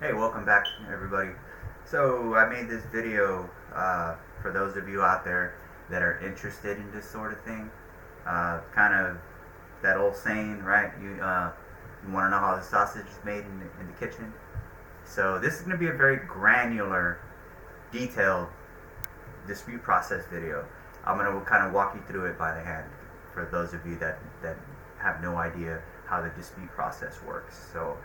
Hey, welcome back, everybody. So, I made this video for those of you out there that are interested in this sort of thing. Kind of that old saying, right? You want to know how the sausage is made in the kitchen? So, this is going to be a very granular, detailed dispute process video. I'm going to kind of walk you through it by the hand for those of you that have no idea how the dispute process works. So,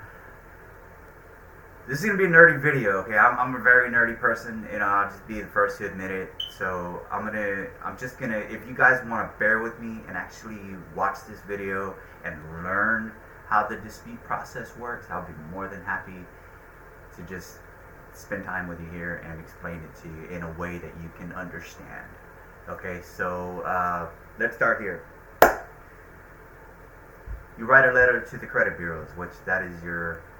this is gonna be a nerdy video, okay? I'm a very nerdy person, I'll just be the first to admit it. So I'm just gonna, if you guys want to bear with me and actually watch this video and learn how the dispute process works, I'll be more than happy to just spend time with you here and explain it to you in a way that you can understand. Okay, so let's start here. You write a letter to the credit bureaus, which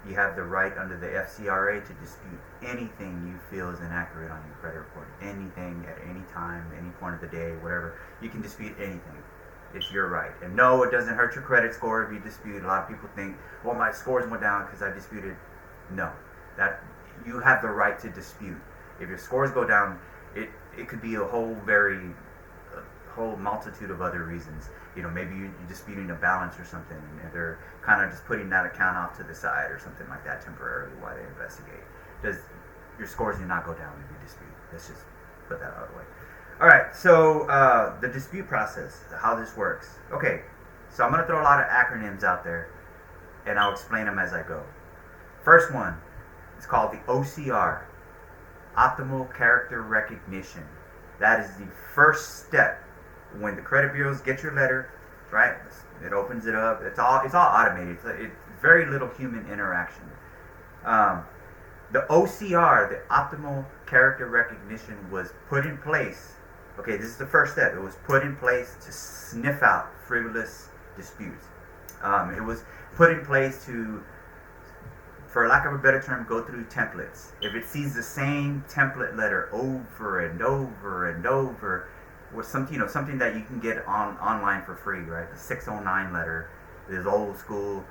you have the right under the FCRA to dispute anything you feel is inaccurate on your credit report. Anything, at any time, any point of the day, whatever. You can dispute anything. It's your right. And no, it doesn't hurt your credit score if you dispute. A lot of people think, well, my scores went down because I disputed. No. You have the right to dispute. If your scores go down, it could be a whole multitude of other reasons. Maybe you're disputing a balance or something, and they're kind of just putting that account off to the side or something like that temporarily while they investigate. Your scores do not go down if you dispute. Let's just put that out of the way. Alright, so the dispute process, how this works. Okay, so I'm going to throw a lot of acronyms out there, and I'll explain them as I go. First one is called the OCR, Optimal Character Recognition. That is the first step. When the credit bureaus get your letter, right, it opens it up. It's all automated. It's very little human interaction. The OCR, the Optimal Character Recognition, was put in place. Okay, this is the first step. It was put in place to sniff out frivolous disputes. It was put in place to, for lack of a better term, go through templates. If it sees the same template letter over and over and over, with something that you can get online for free, right? The 609 letter, this old school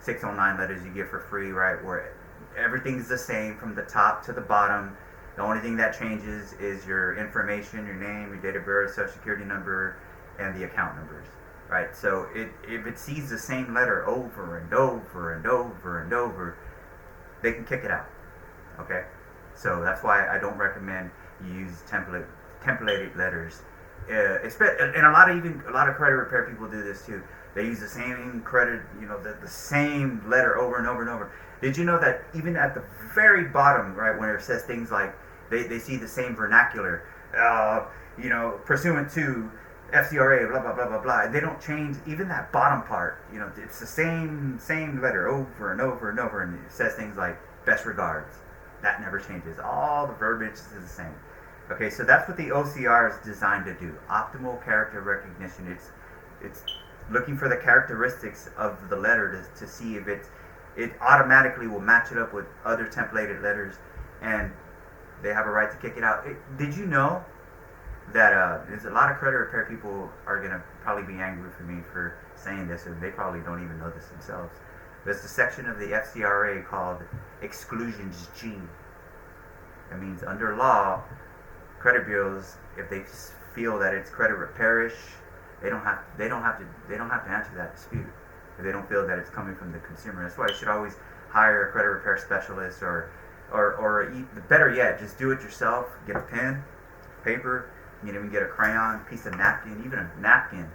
609 letters you get for free, right? Where everything's the same from the top to the bottom. The only thing that changes is your information, your name, your date of birth, social security number, and the account numbers, right? So if it sees the same letter over and over and over and over, they can kick it out. Okay, so that's why I don't recommend you use templated letters. And a lot of credit repair people do this too. They use the same credit, the same letter over and over and over. Did you know that even at the very bottom, right, when it says things like they see the same vernacular, pursuant to FCRA, blah blah blah blah blah. They don't change even that bottom part. It's the same letter over and over and over, and it says things like best regards. That never changes. All the verbiage is the same. Okay, so that's what the OCR is designed to do. Optimal character recognition. It's looking for the characteristics of the letter to see if it automatically will match it up with other templated letters, and they have a right to kick it out. Did you know that there's a lot of credit repair people are going to probably be angry for me for saying this, and they probably don't even know this themselves. There's a section of the FCRA called Exclusions G. That means under law, credit bureaus, if they feel that it's credit repairish, they don't have to answer that dispute if they don't feel that it's coming from the consumer. That's why you should always hire a credit repair specialist, or better yet, just do it yourself. Get a pen, paper, you can even get a crayon, piece of napkin. Even a napkin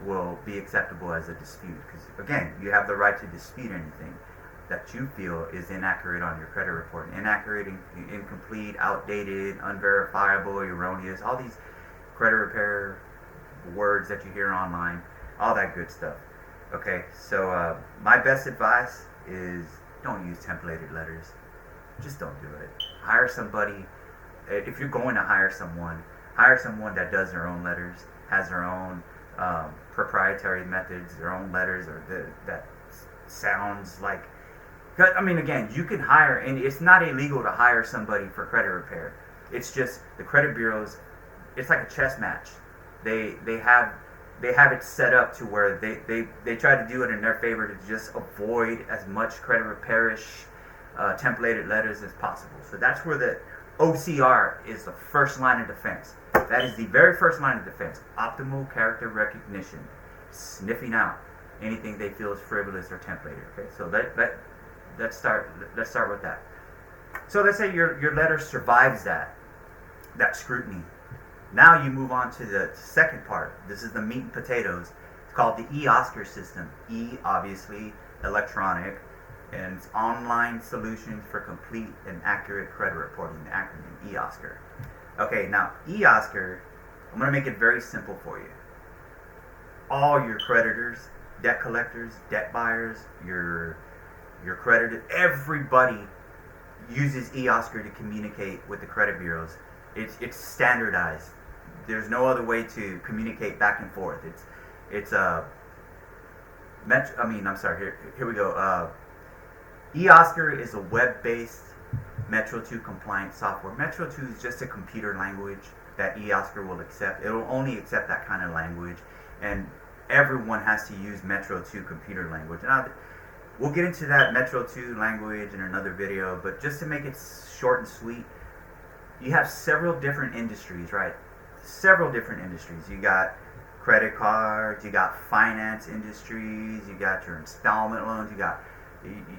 will be acceptable as a dispute, because again, you have the right to dispute anything that you feel is inaccurate on your credit report. Inaccurate, incomplete, outdated, unverifiable, erroneous, all these credit repair words that you hear online, all that good stuff. Okay, so my best advice is don't use templated letters. Just don't do it. Hire somebody. If you're going to hire someone that does their own letters, has their own proprietary methods, their own letters, or that sounds like. I mean, again, you can hire, and it's not illegal to hire somebody for credit repair. It's just the credit bureaus. It's like a chess match. They have it set up to where they try to do it in their favor to just avoid as much credit repairish templated letters as possible. So that's where the OCR is the first line of defense. That is the very first line of defense. Optimal character recognition, sniffing out anything they feel is frivolous or templated. Okay, so let's start with that. So let's say your letter survives that scrutiny. Now you move on to the second part. This is the meat and potatoes. It's called the E-Oscar system. E, obviously, electronic, and it's online solutions for complete and accurate credit reporting, the acronym E-Oscar. Okay, now E-Oscar, I'm going to make it very simple for you. All your creditors, debt collectors, debt buyers, your creditors, everybody uses E-Oscar to communicate with the credit bureaus. It's standardized. There's no other way to communicate back and forth. Here we go. E-Oscar is a web-based Metro 2 compliant software. Metro 2 is just a computer language that E-Oscar will accept. It will only accept that kind of language, and everyone has to use Metro 2 computer language. And we'll get into that Metro 2 language in another video, but just to make it short and sweet, you have several different industries, right? Several different industries. You got credit cards, you got finance industries, you got your installment loans,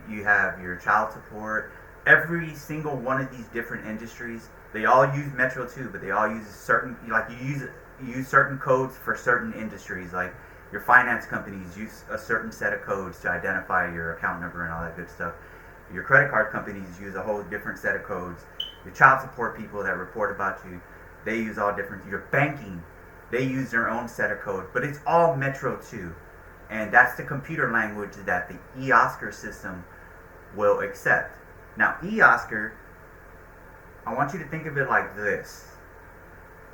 you have your child support. Every single one of these different industries, they all use Metro 2, but they all use you use certain codes for certain industries. Like your finance companies use a certain set of codes to identify your account number and all that good stuff. Your credit card companies use a whole different set of codes. Your child support people that report about you, they use all different. Your banking, they use their own set of codes, but it's all Metro 2. And that's the computer language that the E-Oscar system will accept. Now, E-Oscar, I want you to think of it like this.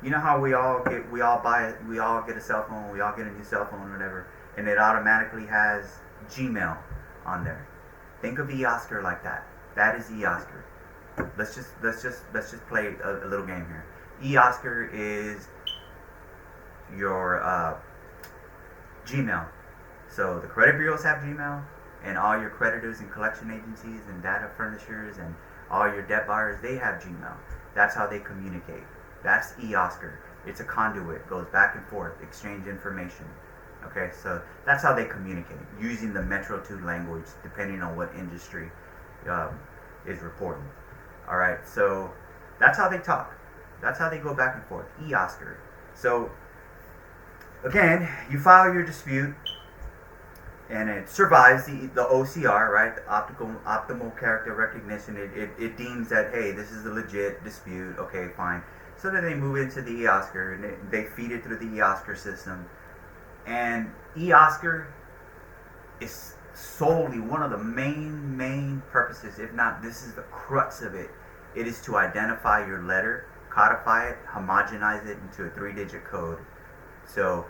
You know how we all get a cell phone, we all get a new cell phone or whatever, and it automatically has Gmail on there. Think of E-Oscar like that. That is E-Oscar. Let's just play a little game here. E-Oscar is your Gmail. So the credit bureaus have Gmail, and all your creditors and collection agencies and data furnishers and all your debt buyers, they have Gmail. That's how they communicate. That's E-Oscar. It's a conduit, goes back and forth, exchange information. Okay, so that's how they communicate, using the Metro 2 language, depending on what industry is reporting. Alright, so that's how they talk. That's how they go back and forth. E-Oscar. So, again, you file your dispute, and it survives the OCR, right? The optimal character recognition. It deems that, hey, this is a legit dispute. Okay, fine. So then they move into the E-Oscar, and they feed it through the E-Oscar system. And E-Oscar is solely one of the main purposes, if not this is the crux of it. It is to identify your letter, codify it, homogenize it into a 3-digit code. So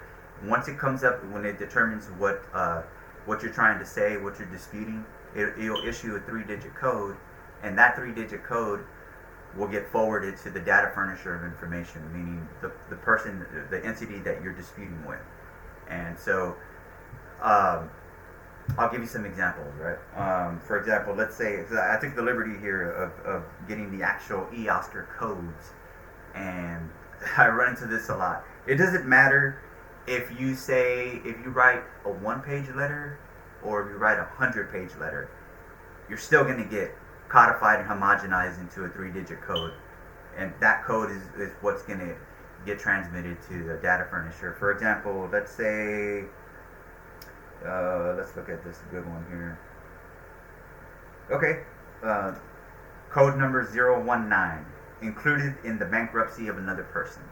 once it comes up, when it determines what you're trying to say, what you're disputing, it'll issue a 3-digit code, and that 3-digit code will get forwarded to the data furnisher of information, meaning the person, the entity that you're disputing with. And so I'll give you some examples, right? For example, let's say, I took the liberty here of getting the actual E-Oscar codes, and I run into this a lot. It doesn't matter if you write a 1-page letter or if you write a 100-page letter, you're still going to get codified and homogenized into a 3-digit code, and that code is what's going to get transmitted to the data furnisher. For example, let's say, let's look at this good one here. Okay, code number 019, included in the bankruptcy of another person.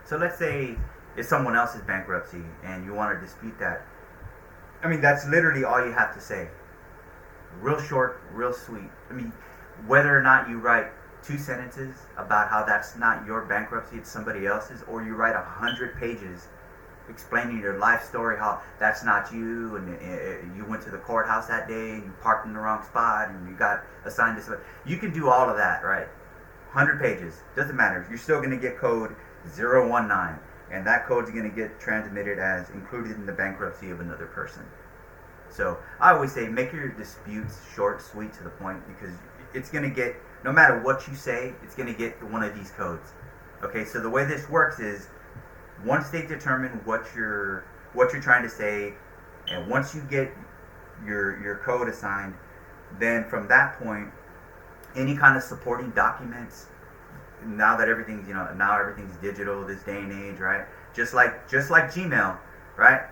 So let's say it's someone else's bankruptcy and you want to dispute that. I mean, that's literally all you have to say. Real short, real sweet. I mean, whether or not you write 2 sentences about how that's not your bankruptcy, it's somebody else's, or you write 100 pages explaining your life story, how that's not you, and you went to the courthouse that day, and you parked in the wrong spot, and you got assigned this. You can do all of that, right? 100 pages, doesn't matter. You're still going to get code 019, and that code is going to get transmitted as included in the bankruptcy of another person. So I always say, make your disputes short, sweet, to the point, because it's gonna get, no matter what you say, it's gonna get one of these codes. Okay, so the way this works is once they determine what you're trying to say, and once you get your code assigned, then from that point, any kind of supporting documents. Now that everything's now everything's digital this day and age, right? Just like Gmail, right?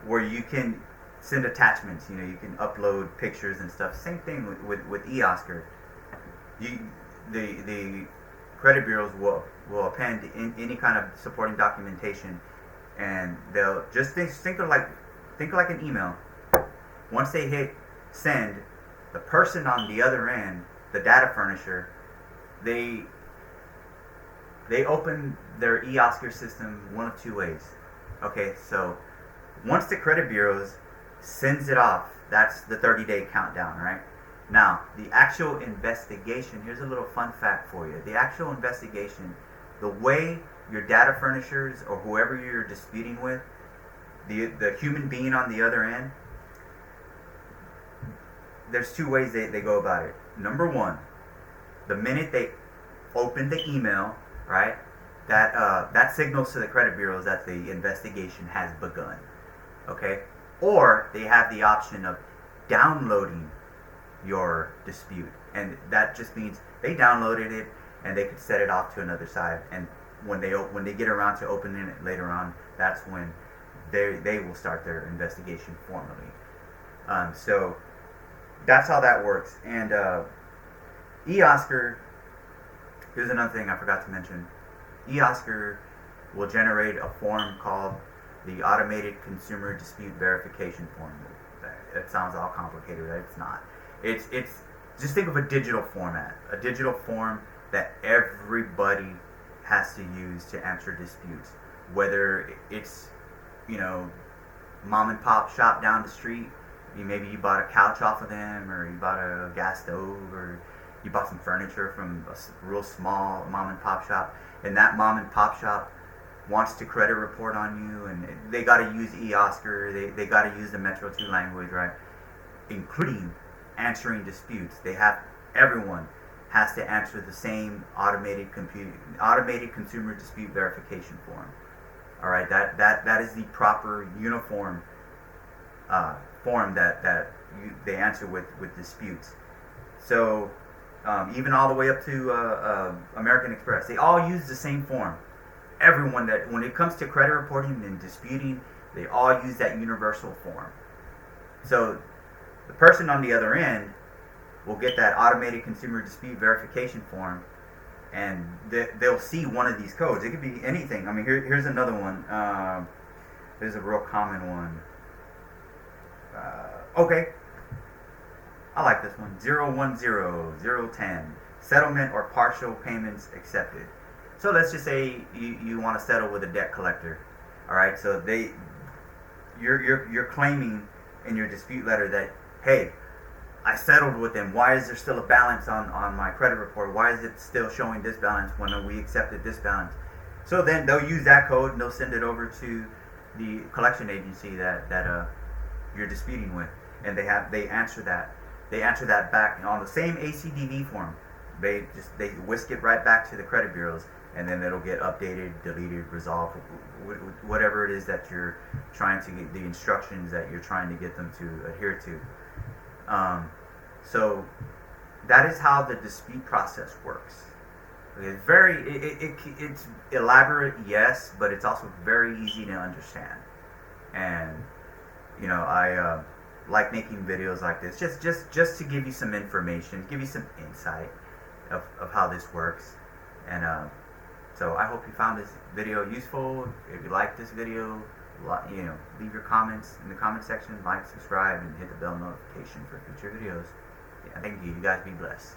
Where you can send attachments. You can upload pictures and stuff. Same thing with eOscar. The credit bureaus will append in any kind of supporting documentation, and they'll just think of like an email. Once they hit send, the person on the other end, the data furnisher, they open their eOscar system one of two ways. Okay, so once the credit bureaus sends it off, that's the 30-day countdown, right? Now, the actual investigation, here's a little fun fact for you. The actual investigation, the way your data furnishers or whoever you're disputing with, the human being on the other end, there's two ways they go about it. Number one, the minute they open the email, right, that signals to the credit bureaus that the investigation has begun. Okay? Or they have the option of downloading your dispute, and that just means they downloaded it and they could set it off to another side, and when they get around to opening it later on, that's when they will start their investigation formally. So that's how that works. And eOscar, here's another thing I forgot to mention. eOscar will generate a form called the Automated Consumer Dispute Verification Form. It sounds all complicated, right? It's not. It's just think of a digital format, a digital form that everybody has to use to answer disputes. Whether it's, mom and pop shop down the street, maybe you bought a couch off of them, or you bought a gas stove, or you bought some furniture from a real small mom and pop shop, and that mom and pop shop wants to credit report on you, and they got to use eOscar, they got to use the Metro 2 language, right? Including answering disputes. Everyone has to answer the same automated consumer dispute verification form. All right, that is the proper uniform form that they answer with disputes. So even all the way up to American Express, they all use the same form. Everyone, that when it comes to credit reporting and disputing, they all use that universal form. So the person on the other end will get that automated consumer dispute verification form, and they'll see one of these codes. It could be anything. I mean, here's another one. There's a real common one. Okay, I like this one. 010010. Settlement or partial payments accepted. So let's just say you want to settle with a debt collector. All right, so you're claiming in your dispute letter that, hey, I settled with them. Why is there still a balance on my credit report? Why is it still showing this balance when we accepted this balance? So then they'll use that code and they'll send it over to the collection agency that you're disputing with, and they answer that back on the same ACDV form. They whisk it right back to the credit bureaus, and then it'll get updated, deleted, resolved, whatever it is that you're trying to get, the instructions that you're trying to get them to adhere to. So that is how the dispute process works. It's it's elaborate, yes, but it's also very easy to understand. And I like making videos like this just to give you some information, give you some insight of how this works. And so I hope you found this video useful. If you like this video, leave your comments in the comment section, like, subscribe, and hit the bell notification for future videos. Yeah, thank you. You guys be blessed.